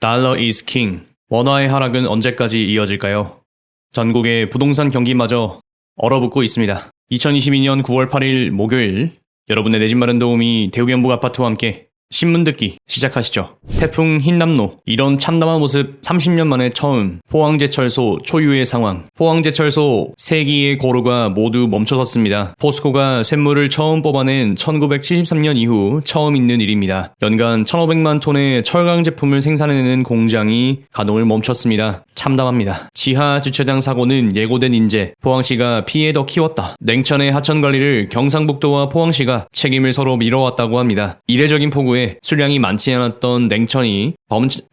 달러 is king. 원화의 하락은 언제까지 이어질까요? 전국의 부동산 경기마저 얼어붙고 있습니다. 2022년 9월 8일 목요일, 여러분의 내 집 마련 도우미 대우경북 아파트와 함께 신문 듣기 시작하시죠. 태풍 흰남노, 이런 참담한 모습 30년 만에 처음. 포항제철소 초유의 상황. 포항제철소 3기의 고루가 모두 멈춰섰습니다. 포스코가 쇳물을 처음 뽑아낸 1973년 이후 처음 있는 일입니다. 연간 1,500만 톤의 철강 제품을 생산해내는 공장이 가동을 멈췄습니다. 참담합니다. 지하 주차장 사고는 예고된 인재. 포항시가 피해 더 키웠다. 냉천의 하천 관리를 경상북도와 포항시가 책임을 서로 미뤄왔다고 합니다. 이례적인 폭우에 수량이 많지 않았던 냉천이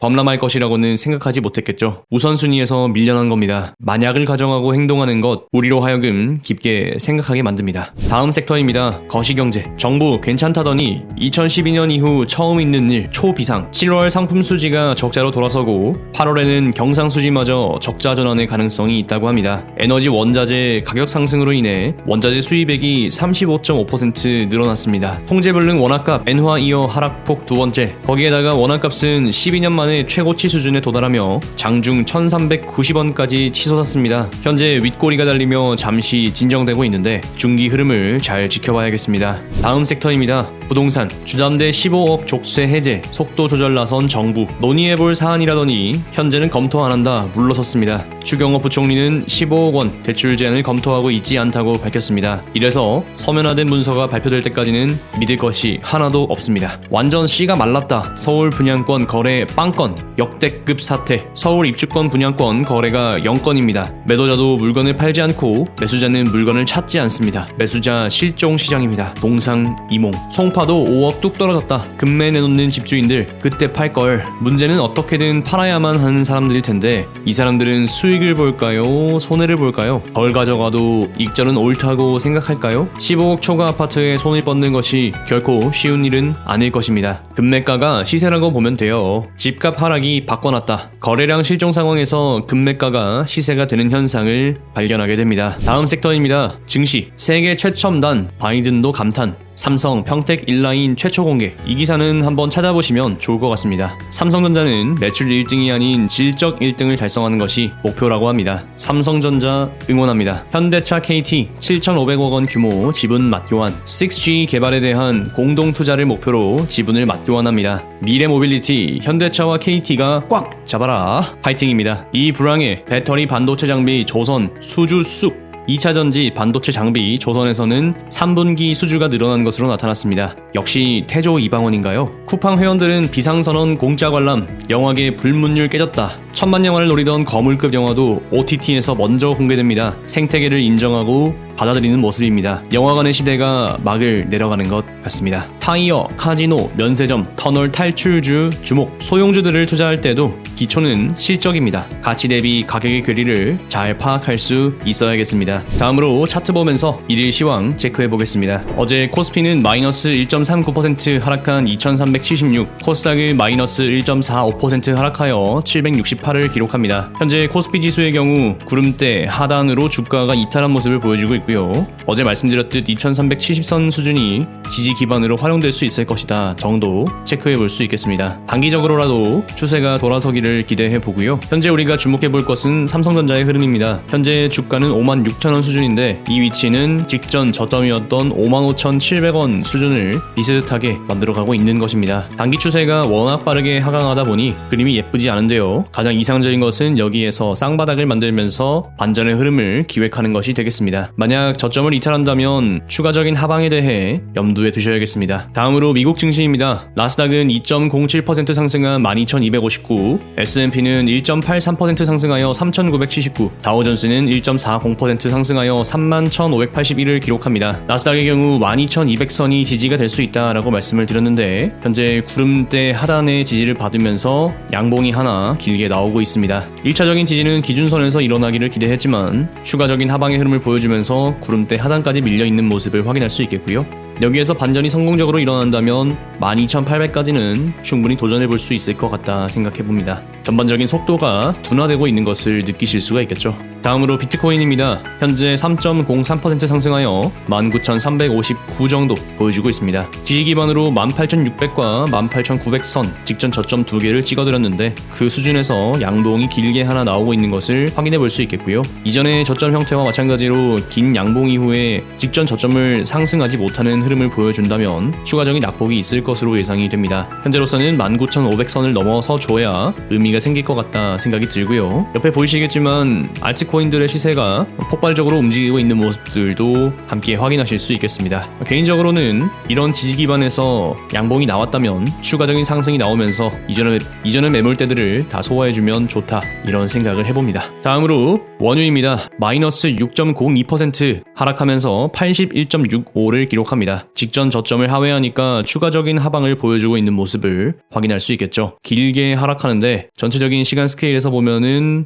범람할 것이라고는 생각하지 못했겠죠. 우선순위에서 밀려난 겁니다. 만약을 가정하고 행동하는 것, 우리로 하여금 깊게 생각하게 만듭니다. 다음 섹터입니다. 거시경제. 정부 괜찮다더니 2012년 이후 처음 있는 일, 초비상. 7월 상품 수지가 적자로 돌아서고 8월에는 경상 수지마저 적자 전환의 가능성이 있다고 합니다. 에너지 원자재 가격 상승으로 인해 원자재 수입액이 35.5% 늘어났습니다. 통제불능 원화값 엔화 이어 하락폭 두 번째. 거기에다가 원화값은 12년 만에 최고치 수준에 도달하며 장중 1,390원까지 치솟았습니다. 현재 윗꼬리가 달리며 잠시 진정되고 있는데 중기 흐름을 잘 지켜봐야겠습니다. 다음 섹터입니다. 부동산. 주담대 15억 족쇄 해제, 속도 조절 나선 정부. 논의해볼 사안이라더니 현재는 검토 안 한다 물러섰습니다. 추경호 부총리는 15억 원 대출 제한을 검토하고 있지 않다고 밝혔습니다. 이래서 서면화된 문서가 발표될 때까지는 믿을 것이 하나도 없습니다. 완전 씨가 말랐다. 서울 분양권 거래 빵건, 역대급 사태. 서울 입주권 분양권 거래가 0건입니다. 매도자도 물건을 팔지 않고 매수자는 물건을 찾지 않습니다. 매수자 실종 시장입니다. 동상이몽. 송파도 5억 뚝 떨어졌다. 급매 내놓는 집주인들 그때 팔걸. 문제는 어떻게든 팔아야만 하는 사람들일 텐데 이 사람들은 수익을 볼까요? 손해를 볼까요? 덜 가져가도 익절은 옳다고 생각할까요? 15억 초과 아파트에 손을 뻗는 것이 결코 쉬운 일은 아닐 것입니다. 급매가가 시세라고 보면 돼요. 집값 하락이 바꿔놨다. 거래량 실종 상황에서 급매가가 시세가 되는 현상을 발견하게 됩니다. 다음 섹터입니다. 증시. 세계 최첨단 바이든도 감탄. 삼성 평택 인라인 최초 공개. 이 기사는 한번 찾아보시면 좋을 것 같습니다. 삼성전자는 매출 1등이 아닌 질적 1등을 달성하는 것이 목표라고 합니다. 삼성전자 응원합니다. 현대차 KT 7,500억 원 규모 지분 맞교환. 6G 개발에 대한 공동 투자를 목표로 지분을 맞교환합니다. 미래 모빌리티 현대차와 KT가 꽉 잡아라. 파이팅입니다. 이 불황에 배터리 반도체 장비 조선 수주 쑥. 2차전지 반도체 장비 조선에서는 3분기 수주가 늘어난 것으로 나타났습니다. 역시 태조 이방원인가요? 쿠팡 회원들은 비상선언 공짜 관람, 영화계 불문율 깨졌다. 천만 영화를 노리던 거물급 영화도 OTT에서 먼저 공개됩니다. 생태계를 인정하고 받아들이는 모습입니다. 영화관의 시대가 막을 내려가는 것 같습니다. 타이어, 카지노, 면세점, 터널 탈출주 주목. 소용주들을 투자할 때도 기초는 실적입니다. 가치 대비 가격의 괴리를 잘 파악할 수 있어야겠습니다. 다음으로 차트 보면서 일일 시황 체크해보겠습니다. 어제 코스피는 마이너스 1.39% 하락한 2376, 코스닥은 마이너스 1.45% 하락하여 768을 기록합니다. 현재 코스피 지수의 경우 구름대 하단으로 주가가 이탈한 모습을 보여주고 있고요. 어제 말씀드렸듯 2370선 수준이 지지 기반으로 활용될 수 있을 것이다 정도 체크해볼 수 있겠습니다. 단기적으로라도 추세가 돌아서기를 기대해보고요. 현재 우리가 주목해볼 것은 삼성전자의 흐름입니다. 현재 주가는 56,000원 수준인데 이 위치는 직전 저점이었던 55,700원 수준을 비슷하게 만들어가고 있는 것입니다. 단기 추세가 워낙 빠르게 하강하다 보니 그림이 예쁘지 않은데요. 가장 이상적인 것은 여기에서 쌍바닥을 만들면서 반전의 흐름을 기획하는 것이 되겠습니다. 만약 저점을 이탈한다면 추가적인 하방에 대해 염두에 두셔야겠습니다. 다음으로 미국 증시입니다. 나스닥은 2.07% 상승한 12,259, S&P는 1.83% 상승하여 3,979, 다우존스는 1.40% 상승하여 31,581을 기록합니다. 나스닥의 경우 12,200선이 지지가 될 수 있다라고 말씀을 드렸는데 현재 구름대 하단의 지지를 받으면서 양봉이 하나 길게 나오고 있습니다. 1차적인 지지는 기준선에서 일어나기를 기대했지만 추가적인 하방의 흐름을 보여주면서 구름대 하단까지 밀려있는 모습을 확인할 수 있겠고요. 여기에서 반전이 성공적으로 일어난다면 12,800까지는 충분히 도전해볼 수 있을 것 같다 생각해봅니다. 전반적인 속도가 둔화되고 있는 것을 느끼실 수가 있겠죠. 다음으로 비트코인입니다. 현재 3.03% 상승하여 19,359 정도 보여주고 있습니다. 지지 기반으로 18,600과 18,900선 직전 저점 두 개를 찍어드렸는데 그 수준에서 양봉이 길게 하나 나오고 있는 것을 확인해 볼 수 있겠고요. 이전의 저점 형태와 마찬가지로 긴 양봉 이후에 직전 저점을 상승하지 못하는 흐름을 보여준다면 추가적인 낙폭이 있을 것으로 예상이 됩니다. 현재로서는 19,500선을 넘어서 줘야 의미가 생길 것 같다 생각이 들고요. 옆에 보이시겠지만 알트코인들의 시세가 폭발적으로 움직이고 있는 모습들도 함께 확인하실 수 있겠습니다. 개인적으로는 이런 지지 기반에서 양봉이 나왔다면 추가적인 상승이 나오면서 이전의 매물대들을 다 소화해주면 좋다 이런 생각을 해봅니다. 다음으로 원유입니다. 마이너스 6.02% 하락하면서 81.65를 기록합니다. 직전 저점을 하회하니까 추가적인 하방을 보여주고 있는 모습을 확인할 수 있겠죠. 길게 하락하는데 전체적인 시간 스케일에서 보면은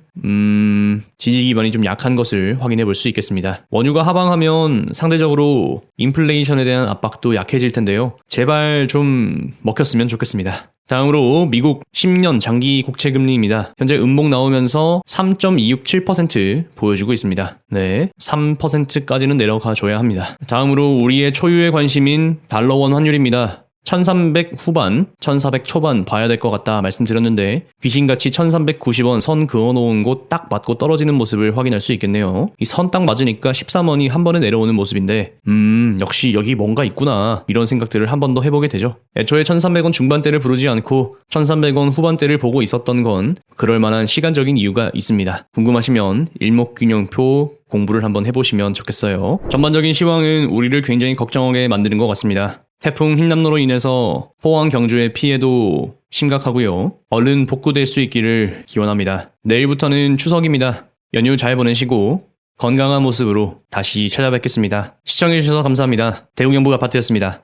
지지 기반이 좀 약한 것을 확인해 볼 수 있겠습니다. 원유가 하방하면 상대적으로 인플레이션에 대한 압박도 약해질 텐데요. 제발 좀 먹혔으면 좋겠습니다. 다음으로 미국 10년 장기 국채 금리입니다. 현재 음봉 나오면서 3.267% 보여주고 있습니다. 네, 3%까지는 내려가 줘야 합니다. 다음으로 우리의 초유의 관심인 달러원 환율입니다. 1300 후반, 1400 초반 봐야 될 것 같다 말씀드렸는데 귀신같이 1390원 선 그어놓은 곳 딱 맞고 떨어지는 모습을 확인할 수 있겠네요. 이 선 딱 맞으니까 13원이 한 번에 내려오는 모습인데 역시 여기 뭔가 있구나 이런 생각들을 한 번 더 해보게 되죠. 애초에 1300원 중반대를 부르지 않고 1300원 후반대를 보고 있었던 건 그럴 만한 시간적인 이유가 있습니다. 궁금하시면 일목균형표 공부를 한번 해보시면 좋겠어요. 전반적인 시황은 우리를 굉장히 걱정하게 만드는 것 같습니다. 태풍 흰남노로 인해서 포항 경주의 피해도 심각하고요. 얼른 복구될 수 있기를 기원합니다. 내일부터는 추석입니다. 연휴 잘 보내시고 건강한 모습으로 다시 찾아뵙겠습니다. 시청해주셔서 감사합니다. 대웅영북 아파트였습니다.